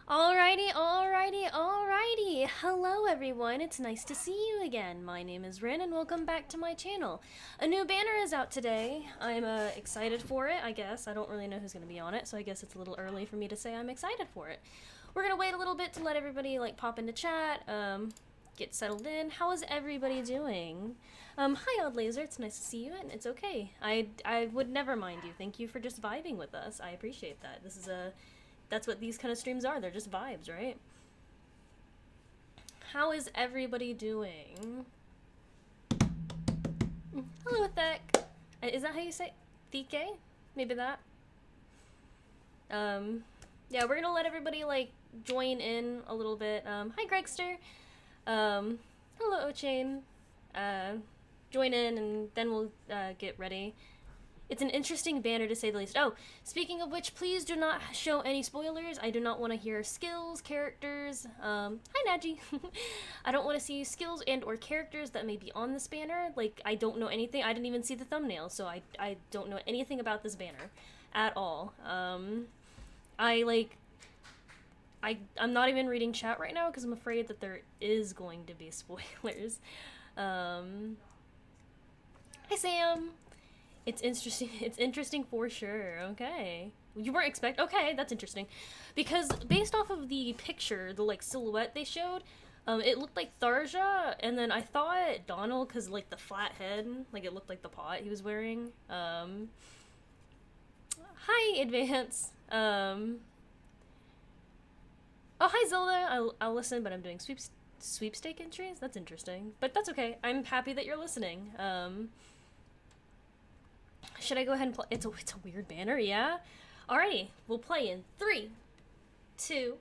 Alrighty, alrighty, alrighty. Hello everyone, it's nice to see you again. My name is Rin and welcome back to my channel. A new banner is out today. I'm excited for it, I guess. I don't really know who's going to be on it, so I guess it's a little early for me to say I'm excited for it. We're going to wait a little bit to let everybody pop into chat, get settled in. How is everybody doing? Hi Odd Laser, it's nice to see you and it's okay. I would never mind you. Thank you for just vibing with us. I appreciate that. That's what these kind of streams are. They're just vibes, right? How is everybody doing? Hello, Thek. Is that how you say Thike? Maybe that. Yeah, we're gonna let everybody join in a little bit. Hi, Gregster. Hello, Ochain. Join in and then we'll get ready. It's an interesting banner to say the least. Oh, speaking of which, please do not show any spoilers. I do not want to hear skills, characters. Hi, Naji. I don't want to see skills and or characters that may be on this banner. I don't know anything. I didn't even see the thumbnail, so I don't know anything about this banner at all. I'm not even reading chat right now because I'm afraid that there is going to be spoilers. Hi, Sam. It's interesting. It's interesting for sure. Okay. You weren't okay, that's interesting. Because based off of the picture, the silhouette they showed, it looked like Tharja, and then I thought Donald, because the flat head, it looked like the pot he was wearing. Hi, Advance. Oh, hi, Zelda. I'll listen, but I'm doing sweepstake entries? That's interesting. But that's okay. I'm happy that you're listening. Should I go ahead and play? It's a weird banner, yeah? Alrighty, we'll play in 3, 2,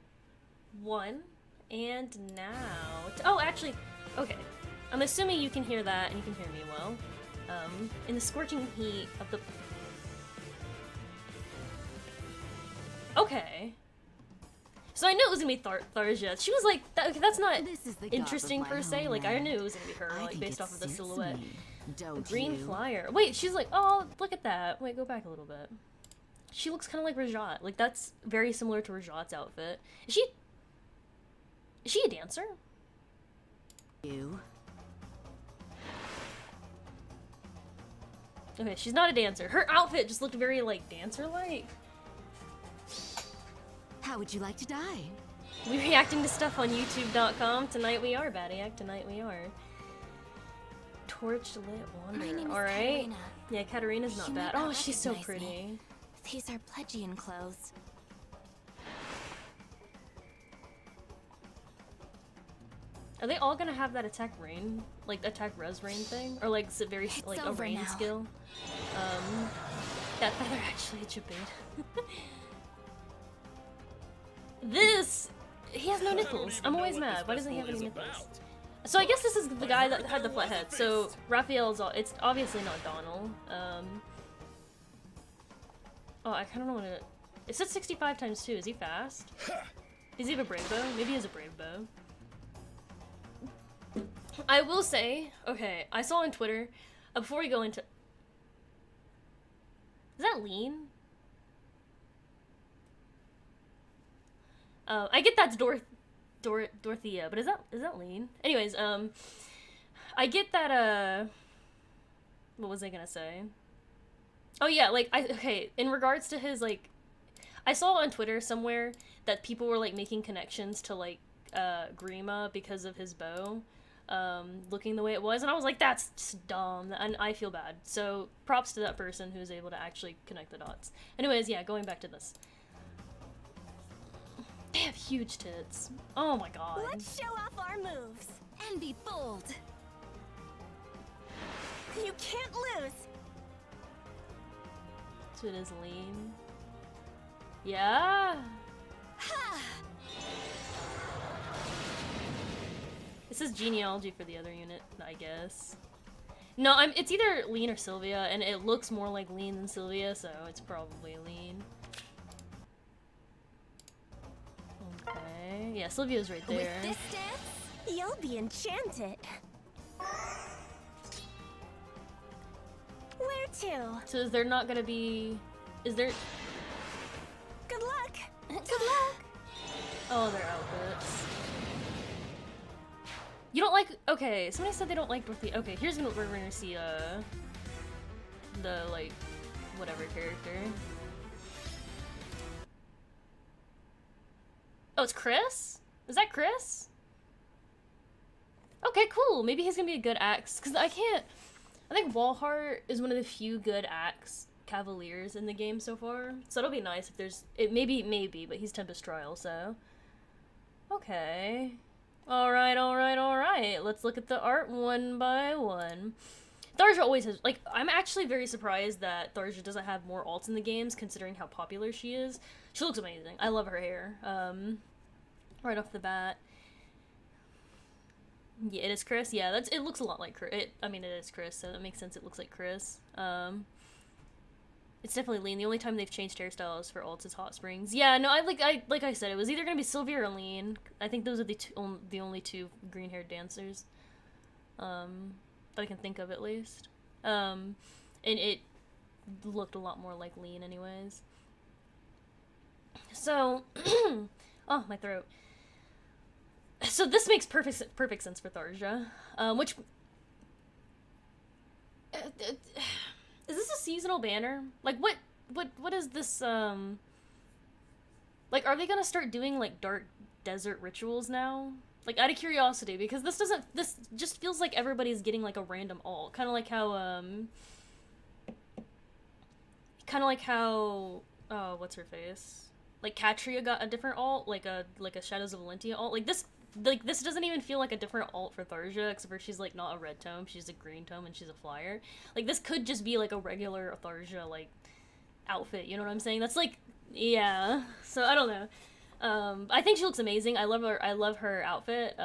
1, and now... Oh, actually, okay. I'm assuming you can hear that, and you can hear me well. In the scorching heat of the... Okay. So I knew it was gonna be Tharja. She was okay, that's not interesting per se. I knew it was gonna be her, based off of the silhouette. Green flyer. Wait, she's oh, look at that. Wait, go back a little bit. She looks kind of like Rajat. That's very similar to Rajat's outfit. Is she a dancer? You. Okay, she's not a dancer. Her outfit just looked very, dancer-like. How would you like to die? We reacting to stuff on YouTube.com. Tonight we are, Badiac. Tonight we are. Torch lit wander. Alright. Yeah, Katarina's not bad. Oh, she's so pretty. Me. These are Pledgian clothes. Are they all gonna have that attack rain? Attack res rain thing? Or it's a very, a rain now. Skill? That feather actually jabate. This! He has no nipples. I'm always mad. Why doesn't he have any nipples? So I guess this is the guy that had the flat head. So Raphael's it's obviously not Donald. Oh, I kind of don't want to. It said 65 times 2. Is he fast? Is he have a brave bow? Maybe he has a brave bow. I will say, okay, I saw on Twitter before we go into. Is that lean? I get that's Dorothea, but is that lean? Anyways, I get that, what was I gonna say? Oh yeah, okay, in regards to his, I saw on Twitter somewhere that people were, making connections to, Grima because of his bow, looking the way it was, and I was like, that's just dumb, and I feel bad. So, props to that person who was able to actually connect the dots. Anyways, yeah, going back to this. They have huge tits. Oh my god. Let's show off our moves And be bold. You can't lose. So it is lean. Yeah. This is genealogy for the other unit, I guess. No, it's either lean or Sylvia, and it looks more like lean than Sylvia, so it's probably lean. Okay, yeah, Sylvia's right there. With this dance, you'll be enchanted. Where to? So is there not gonna be... Is there... Good luck. Good luck. Oh, their outfits. You don't like, okay, somebody said they don't like Dorothy. Okay, here's what we're gonna see, the, like, whatever character. Oh, it's Chris? Is that Chris? Okay, cool. Maybe he's gonna be a good axe. Because I think Walhart is one of the few good axe cavaliers in the game so far. So it'll be nice if there's, maybe, but he's Tempest Trial, so. Okay. Alright. Let's look at the art one by one. Tharja always has, like, I'm actually very surprised that Tharja doesn't have more alts in the games, considering how popular she is. She looks amazing. I love her hair. Right off the bat. Yeah, it is Chris. Yeah, it looks a lot like Chris. I mean, it is Chris, so that makes sense. It looks like Chris. It's definitely Lean. The only time they've changed hairstyles for alts is Hot Springs. Yeah, no, like I said, it was either gonna be Sylvia or Lean. I think those are the only two green-haired dancers. That I can think of at least. And it looked a lot more like Lean, anyways. So, oh, my throat. So this makes perfect sense for Tharja, which is this a seasonal banner? Like what is this? Like, are they gonna start doing like dark desert rituals now? Like, out of curiosity, because this just feels like everybody's getting like a random alt, kind of like how what's her face? Like Katria got a different alt, like a Shadows of Valentia alt. Like this doesn't even feel like a different alt for Tharja, except for she's like not a red tome, she's a green tome, and she's a flyer. Like, this could just be like a regular Tharja like outfit, you know what I'm saying? That's like, yeah. So I don't know. I think she looks amazing. I love her outfit.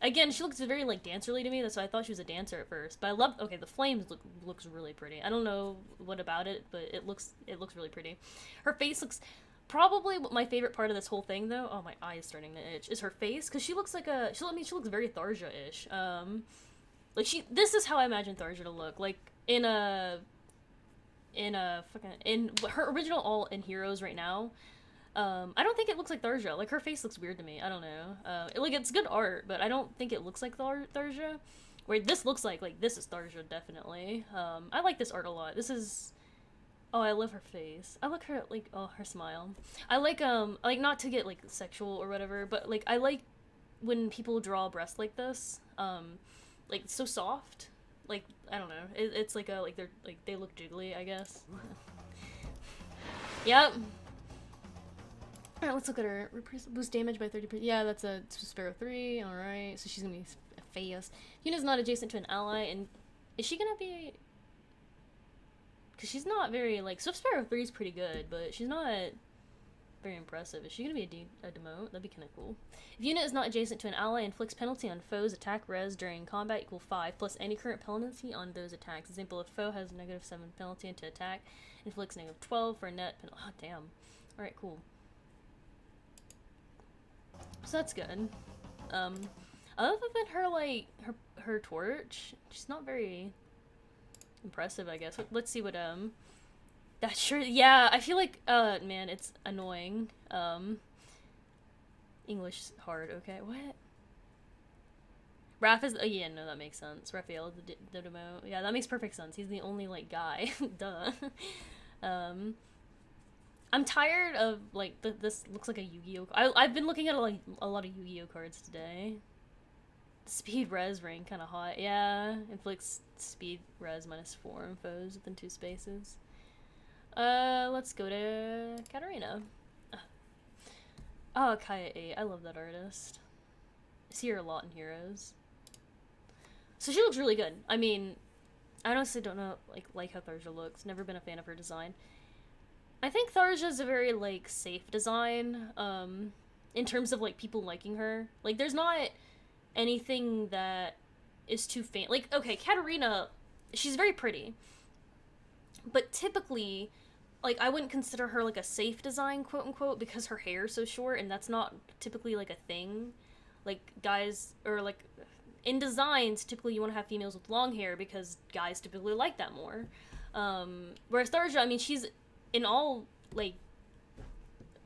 Again, she looks very like dancerly to me, so I thought she was a dancer at first. But okay, the flames looks really pretty. I don't know what about it, but it looks really pretty. Her face looks. Probably my favorite part of this whole thing, though, oh, my eye is starting to itch, is her face, because she looks like she looks very Tharja-ish. Like, this is how I imagine Tharja to look, like, in her original alt in Heroes right now. I don't think it looks like Tharja. Like, her face looks weird to me. I don't know. It's good art, but I don't think it looks like Tharja. Where this looks like this is Tharja, definitely. I like this art a lot. This is... Oh, I love her face. I like her, like, oh, her smile. I like, not to get, like, sexual or whatever, but, like, I like when people draw breasts like this. Like, it's so soft. Like, I don't know. It's like they look jiggly, I guess. Yep. Alright, let's look at her. Boost damage by 30%. Yeah, that's a Sparrow 3. Alright, so she's gonna be fast. Unit's not adjacent to an ally, and is she gonna be... Because she's not very, like, Swift Sparrow 3 is pretty good, but she's not very impressive. Is she going to be a demote? That'd be kind of cool. If unit is not adjacent to an ally, inflicts penalty on foes attack res during combat equal 5, plus any current penalty on those attacks. Example, if foe has -7 penalty to attack, inflicts -12 for a net penalty. Oh, damn. Alright, cool. So that's good. Other than her, like, her torch, she's not very... impressive, I guess. Let's see what that sure, yeah, I feel like man, it's annoying. English hard. Okay, what? Raph is, oh yeah, no, that makes sense. Raphael, the demo, yeah, that makes perfect sense. He's the only like guy. Duh. I'm tired of like this looks like a Yu-Gi-Oh. I've been looking at like a lot of Yu-Gi-Oh cards today. Speed res ring, kind of hot. Yeah, inflicts speed res -4 on foes within 2 spaces. Let's go to Katarina. Oh, Kaya 8. I love that artist. I see her a lot in Heroes. So she looks really good. I mean, I honestly don't know like how Tharja looks. Never been a fan of her design. I think Tharja's a very like safe design. In terms of like people liking her. Like, there's not anything that is too faint. Like, okay, Katarina, she's very pretty. But typically, like, I wouldn't consider her, like, a safe design, quote-unquote, because her hair is so short, and that's not typically, like, a thing. Like, guys, or, like, in designs, typically you want to have females with long hair, because guys typically like that more. Whereas Tharja, I mean, she's, in all, like,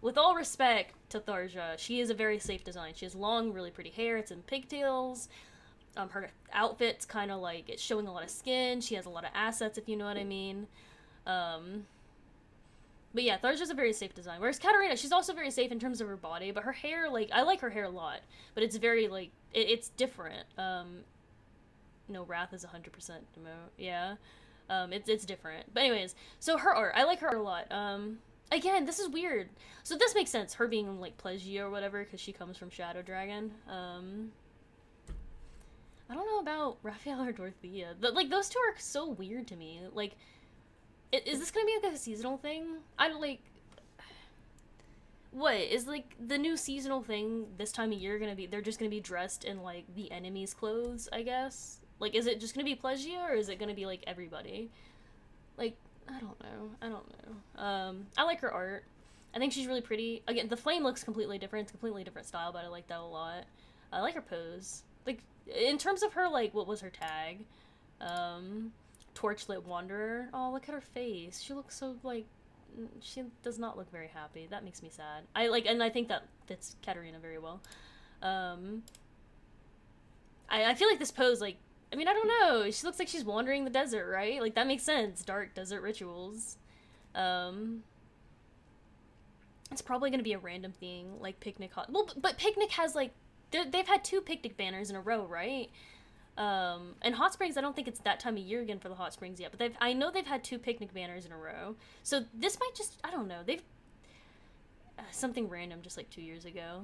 with all respect to Tharja, she is a very safe design. She has long, really pretty hair. It's in pigtails. Her outfit's kind of like, it's showing a lot of skin. She has a lot of assets, if you know what I mean. But yeah, Tharja's a very safe design. Whereas Katarina, she's also very safe in terms of her body, but her hair, like, I like her hair a lot. But it's very, like, it's different. No, Wrath is 100% demo. Yeah. It's different. But anyways, so her art, I like her art a lot. Again, this is weird. So this makes sense, her being, like, Plegia or whatever, because she comes from Shadow Dragon. I don't know about Raphael or Dorothea. Like, those two are so weird to me. Like, is this gonna be, like, a seasonal thing? I don't, like... What? Is, like, the new seasonal thing this time of year gonna be... They're just gonna be dressed in, like, the enemy's clothes, I guess? Like, is it just gonna be Plegia, or is it gonna be, like, everybody? Like, I don't know. I like her art. I think she's really pretty. Again, the flame looks completely different. It's a completely different style, but I like that a lot. I like her pose. Like, in terms of her, like, what was her tag? Torchlit Wanderer. Oh, look at her face. She looks so, like, she does not look very happy. That makes me sad. And I think that fits Katarina very well. I feel like this pose, like, I mean, I don't know. She looks like she's wandering the desert, right? Like, that makes sense. Dark desert rituals. It's probably gonna be a random thing, like Picnic Well, but Picnic has, like, they've had 2 Picnic banners in a row, right? And Hot Springs, I don't think it's that time of year again for the Hot Springs yet, but I know they've had 2 Picnic banners in a row. So this might just, I don't know, they've, something random just like 2 years ago.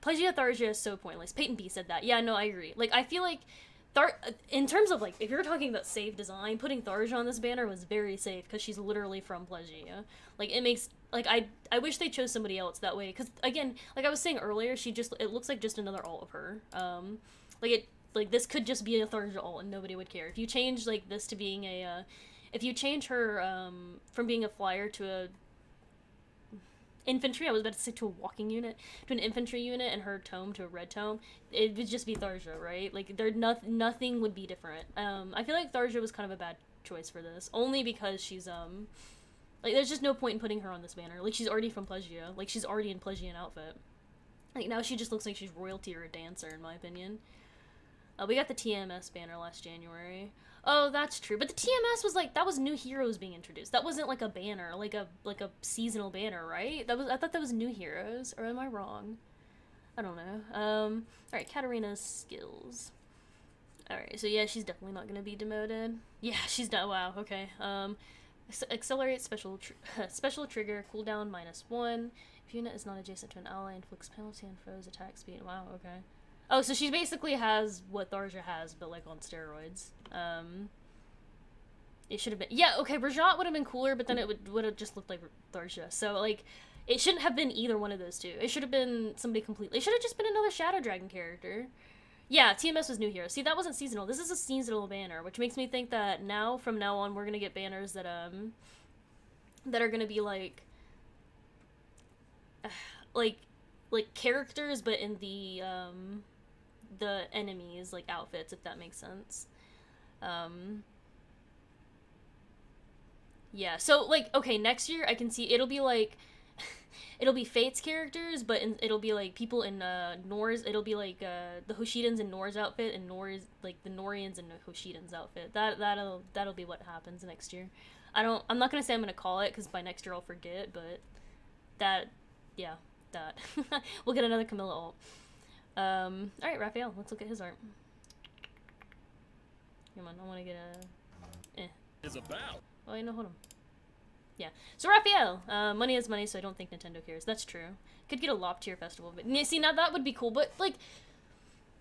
Plegia Tharja is so pointless. Peyton B said that. Yeah, no, I agree. Like, I feel like, in terms of, like, if you're talking about safe design, putting Tharja on this banner was very safe, because she's literally from Plegia. Like, it makes, like, I wish they chose somebody else that way, because, again, like I was saying earlier, it looks like just another alt of her. Like, this could just be a Tharja alt, and nobody would care. If you change, like, this to being a, if you change her, from being a flyer to a infantry, I was about to say to a walking unit, to an infantry unit, and her tome to a red tome, it would just be Tharja, right? Like, nothing would be different. I feel like Tharja was kind of a bad choice for this, only because she's, like, there's just no point in putting her on this banner. Like, she's already from Plegia. Like, she's already in Plegian outfit. Like, now she just looks like she's royalty or a dancer, in my opinion. We got the TMS banner last January. Oh, that's true. But the TMS was, like, that was new heroes being introduced. That wasn't, like, a banner, like a seasonal banner, right? I thought that was new heroes, or am I wrong? I don't know. Alright, Katarina's skills. Alright, so yeah, she's definitely not gonna be demoted. Yeah, she's done. Wow, okay. Accelerate special trigger, cooldown -1. If unit is not adjacent to an ally, inflicts penalty on foes' attack speed. Wow, okay. Oh, so she basically has what Tharja has, but, like, on steroids. It should have been... Yeah, okay, Rajat would have been cooler, but then it would have just looked like Tharja. So, like, it shouldn't have been either one of those two. It should have been somebody completely... It should have just been another Shadow Dragon character. Yeah, TMS was new hero. See, that wasn't seasonal. This is a seasonal banner, which makes me think that from now on, we're gonna get banners that are gonna be, like characters, but in the enemies, like, outfits, if that makes sense. Yeah, so, like, okay, next year I can see it'll be, like, it'll be Fate's characters, but it'll be, like, people in, Nor's, it'll be, like, the Hoshidans in Nor's outfit, and like, the Norians in Hoshidan's outfit. That'll be what happens next year. I'm not gonna say I'm gonna call it, because by next year I'll forget, but yeah, that. We'll get another Camilla ult. Alright, Raphael, let's look at his art. Come on, I want to get a... Is about. Oh, you know, hold on. Yeah. So, Raphael, money is money, so I don't think Nintendo cares. That's true. Could get a Loptier festival, but... See, now that would be cool, but, like...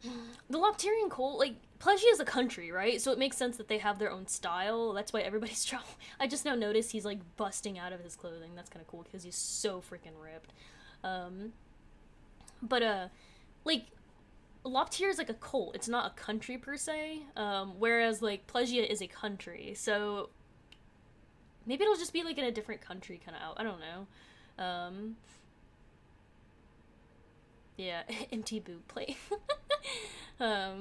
The Lopterian cult, like, Plegia is a country, right? So it makes sense that they have their own style. That's why everybody's trying... I just now noticed he's, like, busting out of his clothing. That's kind of cool, because he's so freaking ripped. Like, Loptier is like a cult. It's not a country per se. Whereas, like, Plegia is a country. So maybe it'll just be, like, in a different country kind of out. I don't know. Yeah, empty boot plate. Yeah,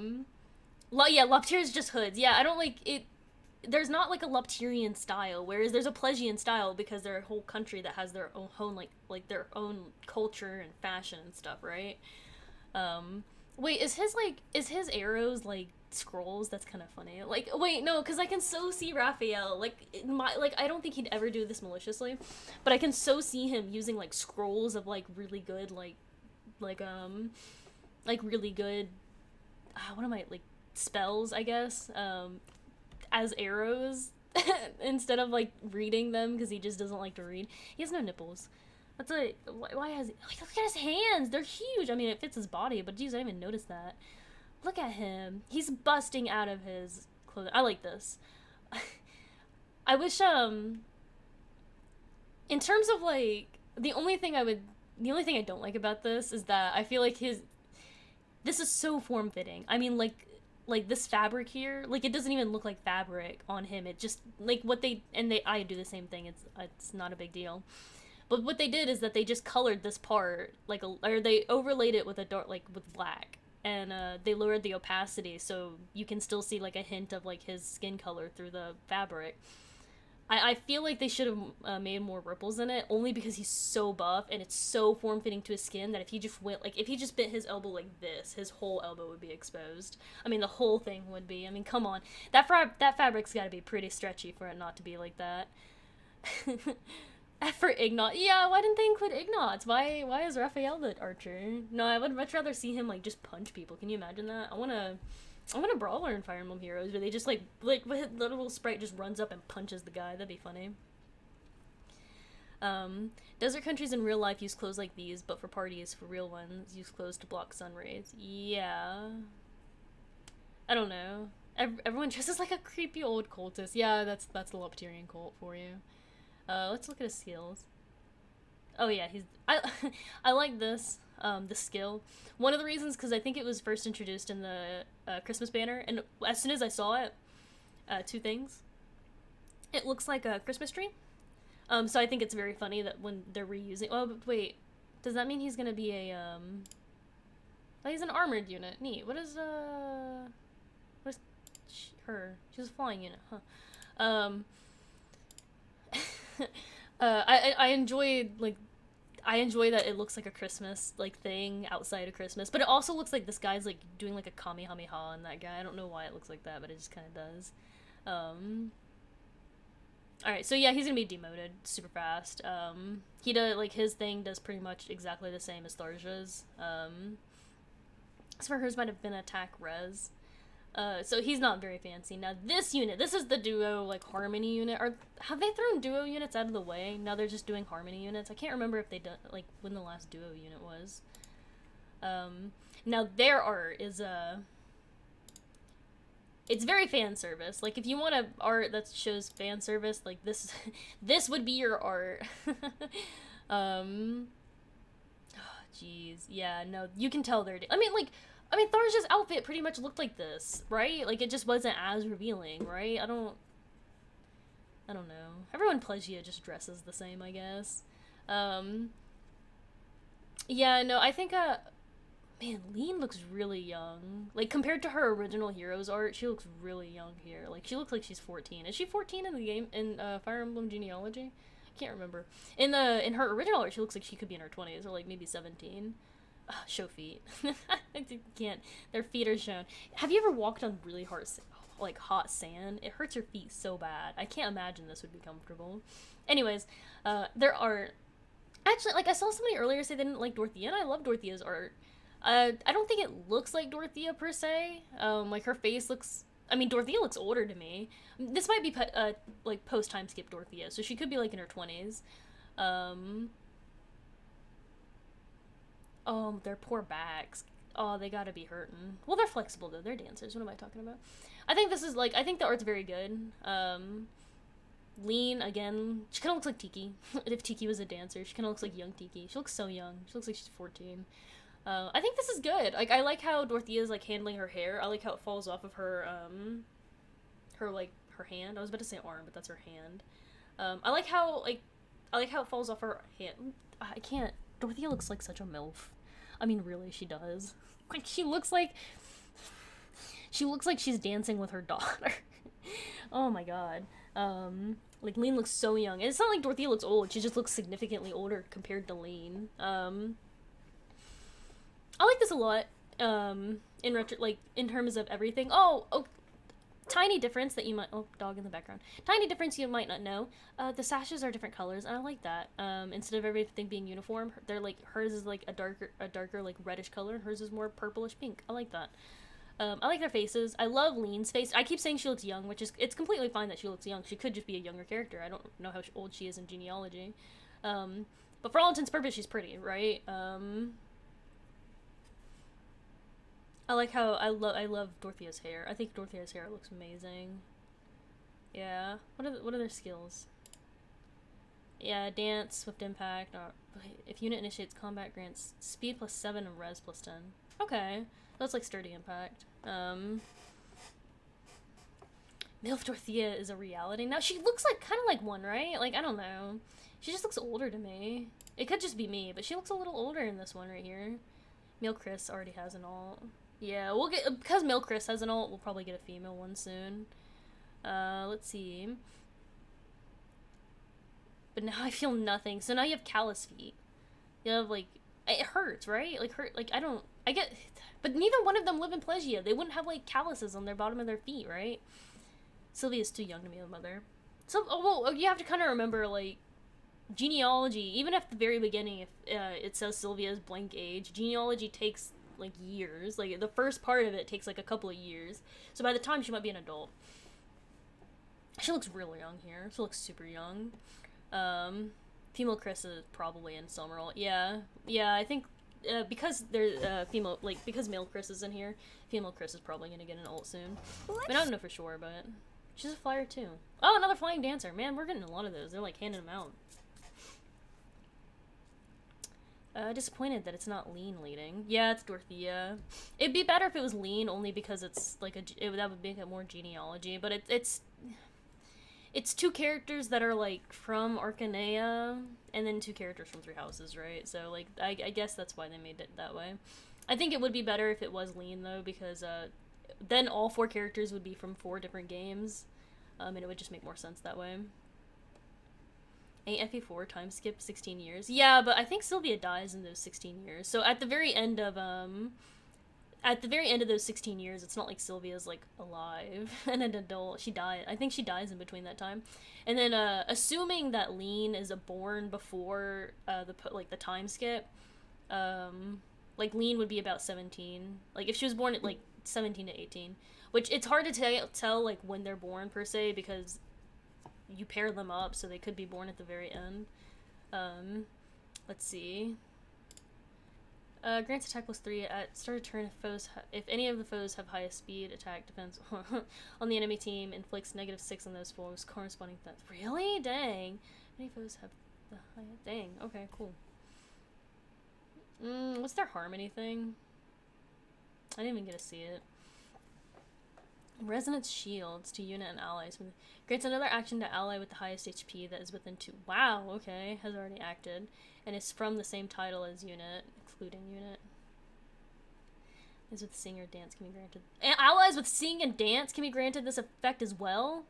Loptier is just hoods. Yeah, I don't like it. there's not like a Lupterian style, whereas there's a Plegian style because they're a whole country that has their own like their own culture and fashion and stuff, right? Wait, is his arrows like scrolls? That's kind of funny. Like, wait, no, because I can so see Raphael. I don't think he'd ever do this maliciously, but I can so see him using like scrolls of like really good like really good. What am I like spells? I guess as arrows instead of like reading them because he just doesn't like to read. He has no nipples. That's like, why has he, like, look at his hands, they're huge. I mean, it fits his body, but geez, I didn't even notice that. Look at him, he's busting out of his clothing. I like this. I wish, in terms of, like, the only thing I don't like about this is that I feel like this is so form-fitting. I mean, like this fabric here, like, it doesn't even look like fabric on him. It just, like, I do the same thing, it's not a big deal. But what they did is that they just colored this part, or they overlaid it with with black, and they lowered the opacity so you can still see like a hint of like his skin color through the fabric. I feel like they should have made more ripples in it, only because he's so buff and it's so form-fitting to his skin that if he just bent his elbow like this, his whole elbow would be exposed. I mean, the whole thing would be. I mean, come on, that fabric's got to be pretty stretchy for it not to be like that. For Ignat. Yeah, why didn't they include Ignats? Why is Raphael the archer? No, I would much rather see him like just punch people. Can you imagine that? I want a brawler in Fire Emblem Heroes where they just like the little sprite just runs up and punches the guy. That'd be funny. Desert countries in real life use clothes like these, but for parties, for real ones, use clothes to block sun rays. Yeah. I don't know. Everyone dresses like a creepy old cultist. Yeah, that's the Lupterian cult for you. Let's look at his skills. Oh yeah, I like this, the skill. One of the reasons, because I think it was first introduced in the Christmas banner, and as soon as I saw it, two things. It looks like a Christmas tree. So I think it's very funny that when they're reusing. Oh, but wait, does that mean he's gonna be a oh, he's an armored unit. Neat. What is her? She's a flying unit, huh? I enjoy that it looks like a Christmas like thing outside of Christmas, but it also looks like this guy's like doing like a Kamehameha on that guy. I don't know why it looks like that, but it just kind of does. Alright, so yeah, he's gonna be demoted super fast. He does, like, his thing does pretty much exactly the same as Tharja's. As for hers might have been attack res. So he's not very fancy. Now this unit, this is the duo, like, harmony unit. Have they thrown duo units out of the way? Now they're just doing harmony units. I can't remember if they done, like, when the last duo unit was. Now their art is, it's very fan service. Like, if you want a art that shows fan service, like, this, this would be your art. Jeez. Yeah, no, you can tell they're, I mean, Tharja's outfit pretty much looked like this, right? Like, it just wasn't as revealing, right? I don't know. Everyone in Plegia just dresses the same, I guess. Yeah, no, I think, man, Lean looks really young. Like, compared to her original Heroes art, she looks really young here. Like, she looks like she's 14. Is she 14 in the game, in, Fire Emblem Genealogy? I can't remember. In her original art, she looks like she could be in her 20s, or, like, maybe 17. Show feet. I can't. Their feet are shown. Have you ever walked on really hard, like, hot sand? It hurts your feet so bad. I can't imagine this would be comfortable. Anyways, there are... Actually, like, I saw somebody earlier say they didn't like Dorothea, and I love Dorothea's art. I don't think it looks like Dorothea, per se. Like, her face looks... I mean, Dorothea looks older to me. This might be, like, post-time skip Dorothea, so she could be, like, in her 20s. Oh, their poor backs. Oh, they gotta be hurting. Well, they're flexible, though. They're dancers. What am I talking about? I think this is, like, I think the art's very good. Lean, again, she kind of looks like Tiki. If Tiki was a dancer, she kind of looks like young Tiki. She looks so young. She looks like she's 14. I think this is good. Like, I like how Dorothea's, like, handling her hair. I like how it falls off of her, her hand. I was about to say arm, but that's her hand. I like how it falls off her hand. I can't. Dorothea looks like such a MILF. I mean, really, she does. Like, she looks like she's dancing with her daughter. Oh my god. Like Lean looks so young. And it's not like Dorothea looks old. She just looks significantly older compared to Lean. I like this a lot. In retro, like in terms of everything. Oh, tiny difference that you might. Oh, dog in the background. Tiny difference you might not know. The sashes are different colors, and I like that. Instead of everything being uniform, they're like hers is like a darker like reddish color, and hers is more purplish pink. I like that. I like their faces. I love Lean's face. I keep saying she looks young, which is it's completely fine that she looks young. She could just be a younger character. I don't know how old she is in genealogy, but for all intents and purposes, she's pretty, right? I like how I love Dorothea's hair. I think Dorothea's hair looks amazing. Yeah. What are their skills? Yeah, dance, swift impact. Or, if unit initiates combat, grants speed +7 and res +10. Okay, that's like sturdy impact. MILF Dorothea is a reality now. She looks like kind of like one, right? Like I don't know. She just looks older to me. It could just be me, but she looks a little older in this one right here. Male Chris already has an alt. Yeah, we'll get because Male Chris has an alt. We'll probably get a female one soon. Let's see. But now I feel nothing. So now you have callous feet. You have like it hurts, right? Like I get, but neither one of them live in Plegia. They wouldn't have like calluses on their bottom of their feet, right? Sylvia's too young to be a mother. So well, you have to kind of remember like genealogy. Even at the very beginning, if it says Sylvia's blank age, genealogy takes like years. Like the first part of it takes like a couple of years. So by the time she might be an adult, she looks really young here. She looks super young. Female Chris is probably in Summerall. Yeah, I think because there's female, like because male Chris is in here, female Chris is probably gonna get an ult soon. I mean, I don't know for sure, but she's a flyer too. Oh, another flying dancer. Man, we're getting a lot of those. They're like handing them out. Disappointed that it's not Lean leading. Yeah, it's Dorothea. It'd be better if it was Lean, only because it's like that would make it more genealogy. But it's two characters that are like from Arcanea, and then two characters from Three Houses, right? So like I guess that's why they made it that way. I think it would be better if it was Lean though, because then all 4 characters would be from 4 different games, and it would just make more sense that way. AFE4 time skip 16 years. Yeah, but I think Sylvia dies in those 16 years. So at the very end of those 16 years, it's not like Sylvia's like alive and an adult. She died. I think she dies in between that time. And then assuming that Lean is born before the time skip, like Lean would be about 17. Like if she was born at like 17 to 18, which it's hard to tell like when they're born per se, because you pair them up, so they could be born at the very end. Let's see. Grants attack +3 at start of turn if any of the foes have highest speed, attack, defense on the enemy team, inflicts -6 on those foes corresponding to that. Really? Dang. Any foes have the highest? Dang. Okay, cool. What's their harmony thing? I didn't even get to see it. Resonance shields to unit and allies. Grants another action to ally with the highest HP that is within 2. Wow, okay. Has already acted. And it's from the same title as unit, excluding unit. Is with sing or dance can be granted. And allies with sing and dance can be granted this effect as well?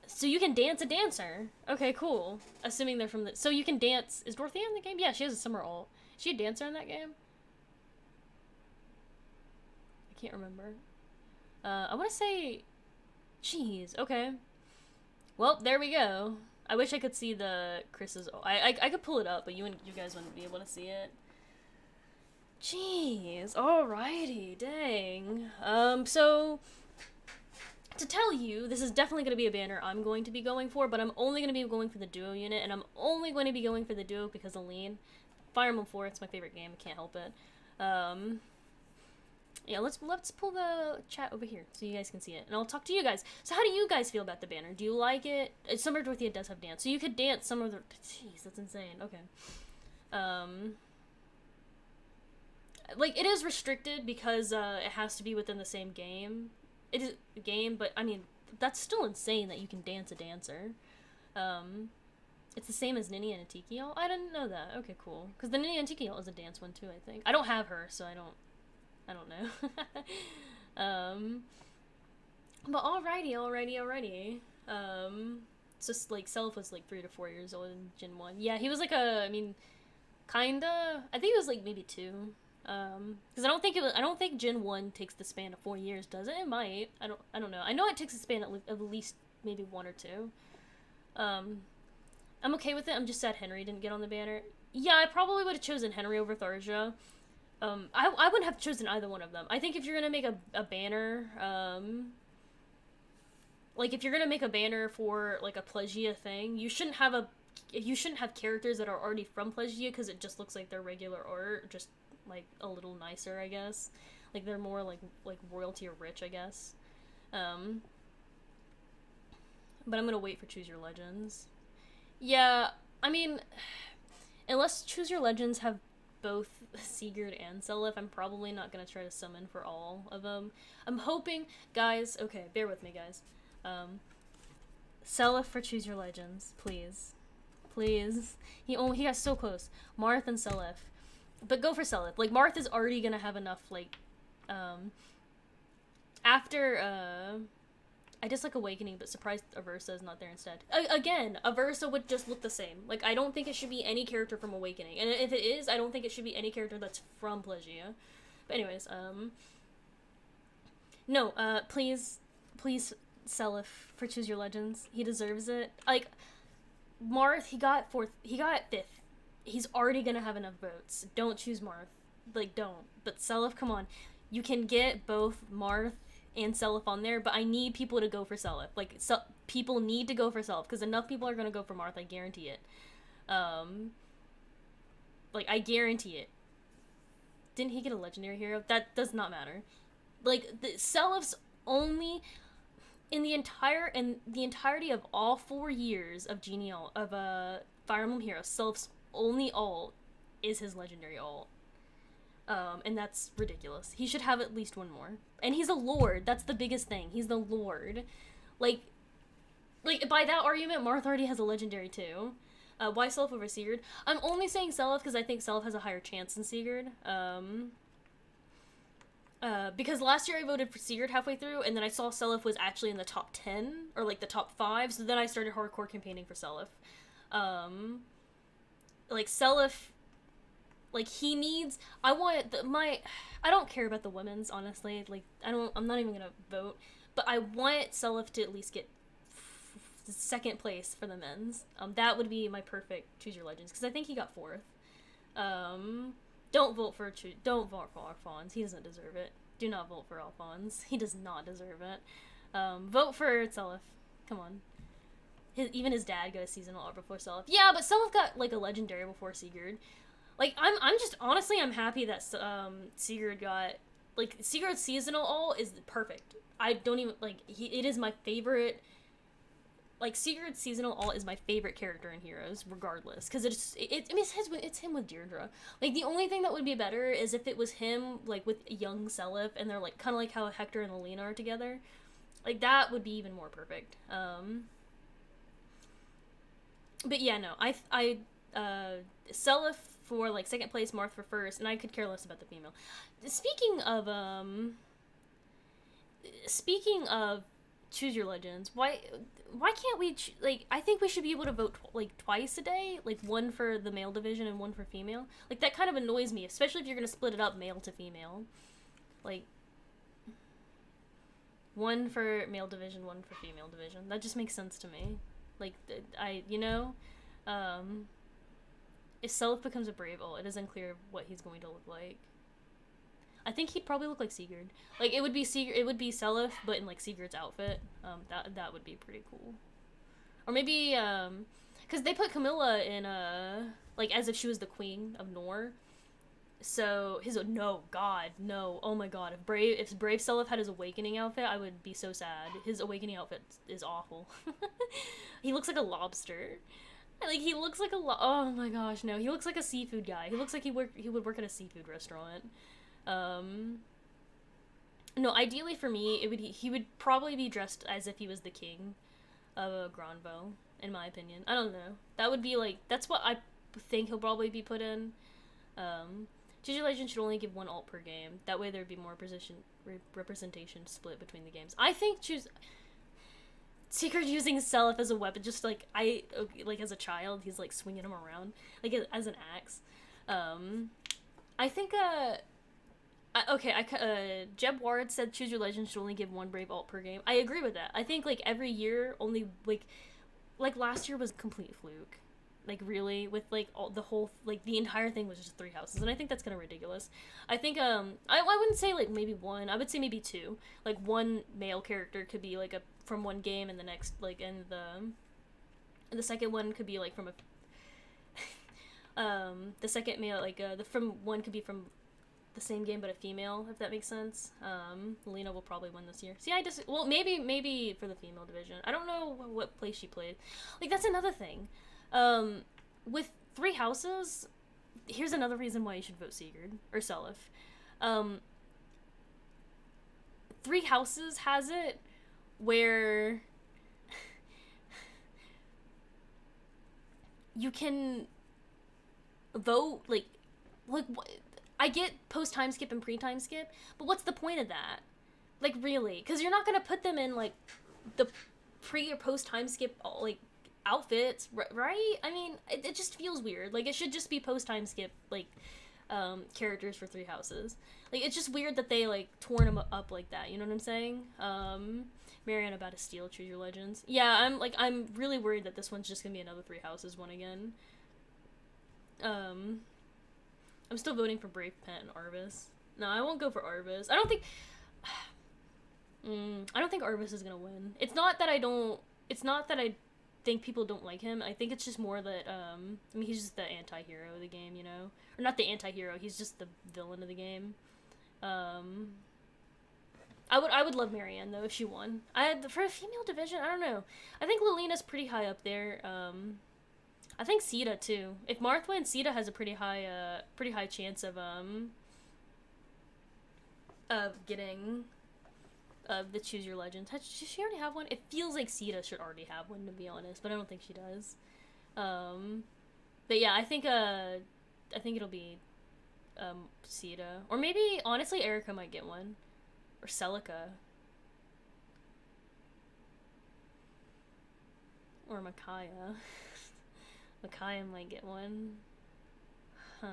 So you can dance a dancer. Okay, cool. Assuming they're from the... So you can dance... Is Dorothea in the game? Yeah, she has a summer ult. Is she a dancer in that game? Can't remember. I want to say... Jeez, okay. Well, there we go. I wish I could see the Chris's... I could pull it up, but you guys wouldn't be able to see it. Jeez, alrighty, dang. So... To tell you, this is definitely going to be a banner I'm going to be going for, but I'm only going to be going for the duo unit, and I'm only going to be going for the duo because of Lean. Fire Emblem 4, it's my favorite game, I can't help it. Yeah, let's pull the chat over here so you guys can see it, and I'll talk to you guys. So how do you guys feel about the banner? Do you like it? Summer Dorothea does have dance, so you could dance some of the... Jeez, that's insane. Okay. Like, it is restricted because it has to be within the same game. It is a game, but I mean, that's still insane that you can dance a dancer. It's the same as Nini and Atikio. I didn't know that. Okay, cool. Because the Nini and Atikio is a dance one too, I think. I don't have her, so I don't know. But alrighty. It's just like Self was like 3 to 4 years old in Gen 1. Yeah, he was like kinda. I think it was like maybe 2. Because I don't think Gen 1 takes the span of 4 years, does it? It might. I don't know. I know it takes a span of at least maybe 1 or 2. I'm okay with it. I'm just sad Henry didn't get on the banner. Yeah, I probably would have chosen Henry over Tharja. I wouldn't have chosen either one of them. I think if you're gonna make a banner, like if you're gonna make a banner for like a Plegia thing, you shouldn't have characters that are already from Plegia because it just looks like their regular art, just like a little nicer, I guess. Like they're more like royalty or rich, I guess. But I'm gonna wait for Choose Your Legends. Yeah, I mean, unless Choose Your Legends have both Sigurd and Seliph, I'm probably not gonna try to summon for all of them. I'm hoping, guys, okay, bear with me, guys. Seliph for Choose Your Legends, please. Please. He got so close. Marth and Seliph. But go for Seliph. Like, Marth is already gonna have enough, like, after, I dislike Awakening, but surprised Aversa is not there instead. Again, Aversa would just look the same. Like, I don't think it should be any character from Awakening. And if it is, I don't think it should be any character that's from Plegia. But anyways, no, please, Seliph for Choose Your Legends. He deserves it. Like, Marth, he got 5th. He's already gonna have enough votes. Don't choose Marth. Like, don't. But Seliph, come on. You can get both Marth and Seliph on there, but I need people to go for Seliph. Like, people need to go for Seliph, because enough people are gonna go for Marth, I guarantee it. Like, I guarantee it. Didn't he get a legendary hero? That does not matter. Like, Seliph's only... In the entirety of all 4 years of Fire Emblem Heroes, Seliph's only ult is his legendary ult. And that's ridiculous. He should have at least one more. And he's a lord. That's the biggest thing. He's the lord. Like by that argument, Marth already has a legendary too. Why Seliph over Sigurd? I'm only saying Seliph because I think Seliph has a higher chance than Sigurd. Because last year I voted for Sigurd halfway through, and then I saw Seliph was actually in the top 10, or like the top 5, so then I started hardcore campaigning for Seliph. Like Seliph, like he needs, I don't care about the women's, honestly, like I'm not even gonna vote, but I want Seliph to at least get second place for the men's. That would be my perfect Choose Your Legends, because I think he got 4th. Don't vote for Alphonse. He doesn't deserve it. Do not vote for Alphonse. He does not deserve it. Vote for Seliph. Come on. Even his dad got a seasonal art before Seliph. Yeah, but Seliph got like a legendary before Sigurd. Like I'm just honestly I'm happy that Sigurd got like Sigurd's seasonal ult is perfect. I don't even like it is my favorite. Like, Sigurd's seasonal ult is my favorite character in Heroes, regardless. Because it's him with Deirdre. Like, the only thing that would be better is if it was him, like, with young Seliph, and they're, like, kind of like how Hector and Alina are together. Like, that would be even more perfect. But yeah, no. Seliph for, like, 2nd place, Marth for 1st, and I could care less about the female. Speaking of Choose Your Legends, why can't we like I think we should be able to vote like twice a day, like one for the male division and one for female. Like that kind of annoys me, especially if you're gonna split it up male to female. Like one for male division, one for female division. That just makes sense to me. Like if Seliph becomes a brave ult, it is unclear what he's going to look like. I think he'd probably look like Sigurd. Like it would be Seliph, but in like Sigurd's outfit. That would be pretty cool. Or maybe because they put Camilla in like as if she was the queen of Nor. So no, oh my god, if Brave Seliph had his awakening outfit, I would be so sad. His awakening outfit is awful. He looks like a lobster. Like he looks like oh my gosh, no, he looks like a seafood guy. He looks like he would work at a seafood restaurant. No, ideally for me, he would probably be dressed as if he was the king of Granville, in my opinion. I don't know. That would be like, that's what I think he'll probably be put in. Choose Your Legend should only give one alt per game. That way there'd be more representation split between the games. I think Secret using Seliph as a weapon, just like, as a child, he's like swinging him around, like as an axe. I think, Jeb Ward said Choose Your Legend should only give one Brave alt per game. I agree with that. I think, like, every year, only, like last year was a complete fluke. Like, really, with, like, the entire thing was just 3 houses, and I think that's kind of ridiculous. I think, I wouldn't say, like, maybe one, I would say maybe 2. Like, one male character could be, like, from one game, and the next, like, and the second one could be, like, from the second male, like, from one could be from the same game, but a female, if that makes sense. Lena will probably win this year. See, well, maybe for the female division. I don't know what place she played. Like, that's another thing. With 3 houses, here's another reason why you should vote Sigurd, or Seliph. 3 houses has it where you can vote, like, I get post-time skip and pre-time skip, but what's the point of that? Like, really? Because you're not gonna put them in, like, the pre- or post-time skip, like, outfits, right? I mean, it just feels weird. Like, it should just be post-time skip, like, characters for 3 houses. Like, it's just weird that they, like, torn them up like that, you know what I'm saying? Marianne about to steal Choose Your Legends. Yeah, I'm really worried that this one's just gonna be another 3 houses one again. I'm still voting for Brave Pet and Arvis. No, I won't go for Arvis. I don't think Arvis is gonna win. It's not that I think people don't like him. I think it's just more that, I mean, he's just the anti-hero of the game, you know? Or not the anti-hero, he's just the villain of the game. I would love Marianne, though, if she won. For a female division, I don't know. I think Lilina's pretty high up there. I think Sita, too. If Marth wins, Sita has a pretty high chance of getting the Choose Your Legend. Does she already have one? It feels like Sita should already have one, to be honest, but I don't think she does. But yeah, I think it'll be Sita, or maybe honestly Erica might get one, or Celica, or Micaiah. Micaiah might get one. Huh.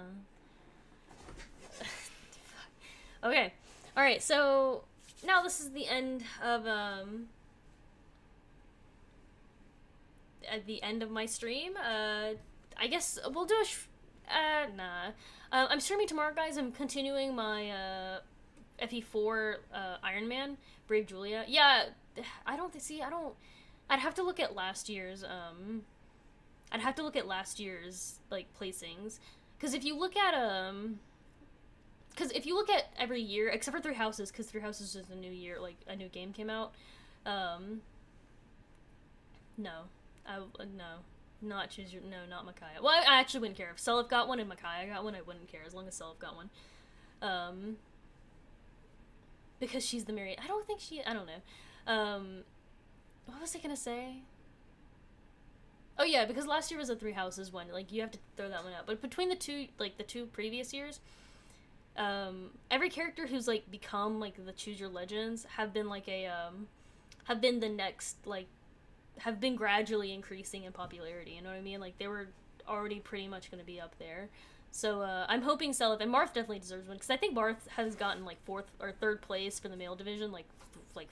Okay. Alright, so now this is the end of at the end of my stream. I guess we'll do nah. I'm streaming tomorrow, guys. I'm continuing my FE4 Iron Man, Brave Julia. Yeah, I'd have to look at last year's like placings, because if you look at every year except for 3 houses, because 3 houses is a new year, like a new game came out. Not Micaiah. Well, I actually wouldn't care if Seliph got one and Micaiah got one. I wouldn't care as long as Seliph got one, because she's the Mary. I don't know. What was I gonna say? Oh yeah, because last year was a 3 houses one. Like, you have to throw that one out. But between the 2 previous years, every character who's like become like the Choose Your Legends have been like have been the next, like, have been gradually increasing in popularity. You know what I mean? Like, they were already pretty much going to be up there. So I'm hoping Seliph and Marth definitely deserves one, because I think Marth has gotten like 4th or 3rd place for the male division like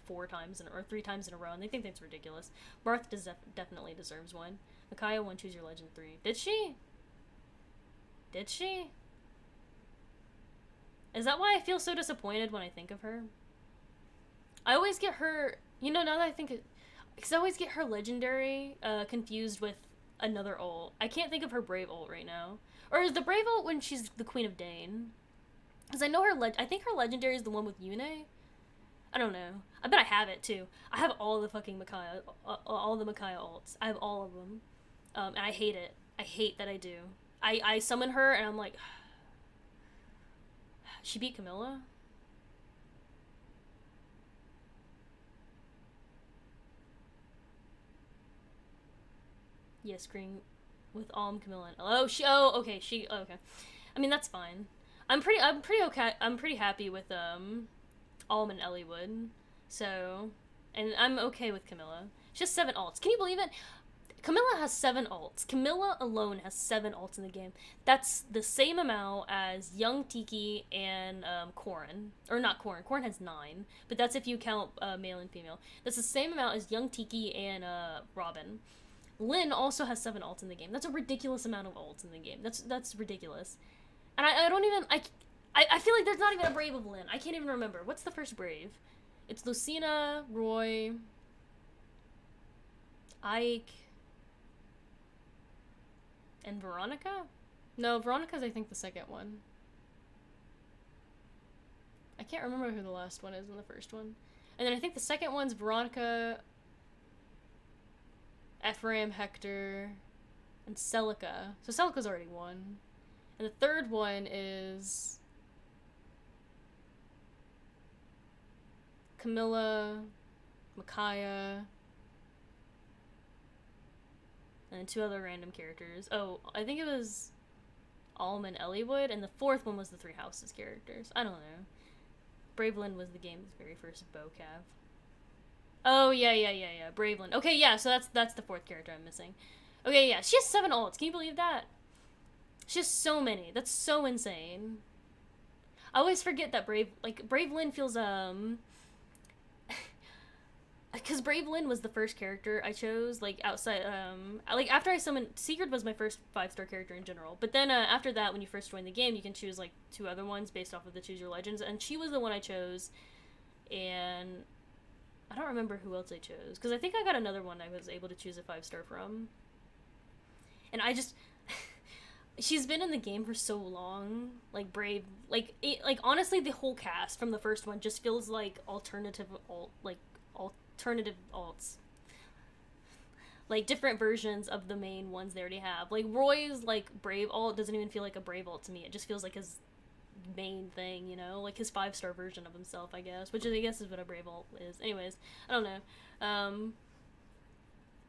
4 times or 3 times in a row, and they think that's ridiculous. Marth definitely deserves one. Micaiah won Choose Your Legend 3. Did she? Is that why I feel so disappointed when I think of her? I always get her, now that I think it, because I always get her legendary confused with another ult. I can't think of her Brave ult right now. Or is the Brave ult when she's the Queen of Dane? Because I know I think her legendary is the one with Yune. I don't know. I bet I have it too. I have all the fucking Micaiah, all the Micaiah ults. I have all of them. And I hate it. I hate that I do. I summon her and I'm like, she beat Camilla? Yes, green with Camilla. Okay. Okay. I mean, that's fine. I'm pretty happy with Alm and Elliewood. So, and I'm okay with Camilla. She has 7 alts. Can you believe it? Camilla has 7 alts. Camilla alone has 7 alts in the game. That's the same amount as Young Tiki and Corrin. Or not Corrin. Corrin has 9. But that's if you count male and female. That's the same amount as Young Tiki and Robin. Lynn also has 7 alts in the game. That's a ridiculous amount of alts in the game. That's ridiculous. And I don't even... I feel like there's not even a Brave of Lynn. I can't even remember. What's the first Brave? It's Lucina, Roy, Ike, and Veronica? No, Veronica's I think the second one. I can't remember who the last one is in the first one. And then I think the second one's Veronica, Ephraim, Hector, and Celica. So Celica's already one. And the third one is Camilla, Micaiah, and 2 other random characters. Oh, I think it was Alm and Elliewood, and the 4th one was the 3 Houses characters. I don't know. Bravelyn was the game's very first vocab. Oh, yeah. Bravelyn. Okay, yeah, so that's the 4th character I'm missing. Okay, yeah, she has 7 alts. Can you believe that? She has so many. That's so insane. I always forget that Bravelyn feels, because Bravelyn was the first character I chose, like, outside, like, after I summoned, Sigurd was my first 5-star character in general, but then, after that, when you first join the game, you can choose, like, 2 other ones based off of the Choose Your Legends, and she was the one I chose, and I don't remember who else I chose, because I think I got another one I was able to choose a 5-star from, and I just, she's been in the game for so long, like, Brave, like, honestly, the whole cast from the first one just feels like alternative alts. Like, different versions of the main ones they already have. Like, Roy's, like, Brave alt doesn't even feel like a Brave alt to me. It just feels like his main thing, you know? Like, his 5-star version of himself, I guess. Which I guess is what a Brave alt is. Anyways, I don't know.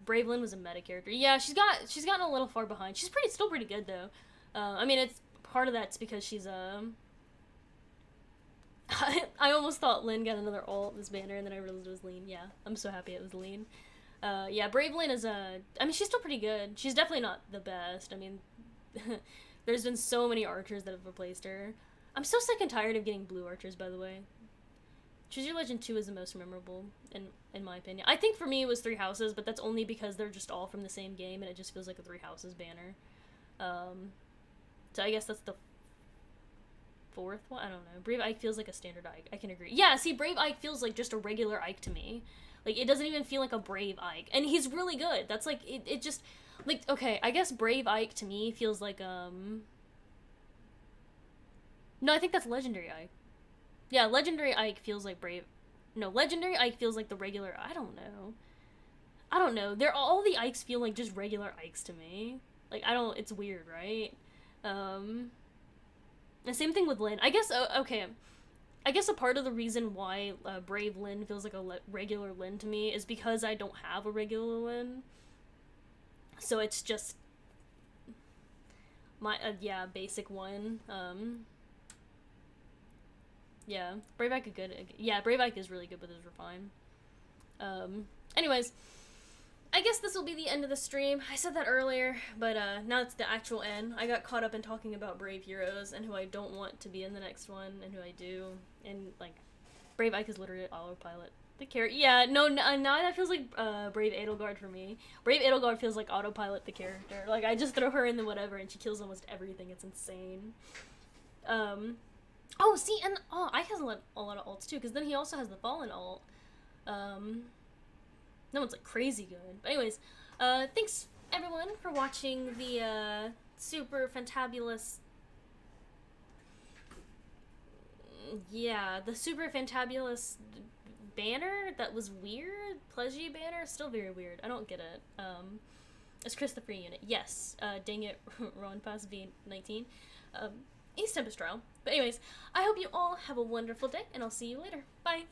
Bravelyn was a meta character. Yeah, she's gotten a little far behind. She's still pretty good, though. I mean, it's part of that's because she's, I almost thought Lynn got another alt this banner, and then I realized it was Lean. Yeah, I'm so happy it was Lean. Yeah, Bravelyn is I mean, she's still pretty good. She's definitely not the best. I mean, there's been so many archers that have replaced her. I'm so sick and tired of getting blue archers, by the way. Choose Your Legend 2 is the most memorable, in my opinion. I think for me it was 3 Houses, but that's only because they're just all from the same game, and it just feels like a 3 Houses banner. So I guess that's the 4th one? I don't know. Brave Ike feels like a standard Ike. I can agree. Yeah, see, Brave Ike feels like just a regular Ike to me. Like, it doesn't even feel like a Brave Ike. And he's really good. That's like, it just, like, okay, I guess Brave Ike to me feels like, no, I think that's Legendary Ike. Yeah, Legendary Ike feels like Legendary Ike feels like the regular, I don't know. All the Ikes feel like just regular Ikes to me. Like, it's weird, right? The same thing with Lynn. I guess, okay. I guess a part of the reason why Brave Lynn feels like a regular Lynn to me is because I don't have a regular Lynn. So it's just my, yeah, basic one. Yeah, Brave Ike is good. Yeah, Brave Ike is really good with his Refine. Anyways, I guess this will be the end of the stream. I said that earlier, but now it's the actual end. I got caught up in talking about Brave heroes and who I don't want to be in the next one and who I do. And, like, Brave Ike is literally autopilot. The character. Yeah, no, now that feels like Brave Edelgard for me. Brave Edelgard feels like autopilot the character. Like, I just throw her in the whatever and she kills almost everything. It's insane. Oh, see, and Ike has a lot of ults too, because then he also has the Fallen ult. No one's like crazy good. But anyways, thanks everyone for watching the super fantabulous. Yeah, the super fantabulous banner that was weird. Pledgy banner, still very weird. I don't get it. It's Christopher unit. Yes. Dang it, Ron Pass V19. East Tempest Trial. But anyways, I hope you all have a wonderful day, and I'll see you later. Bye.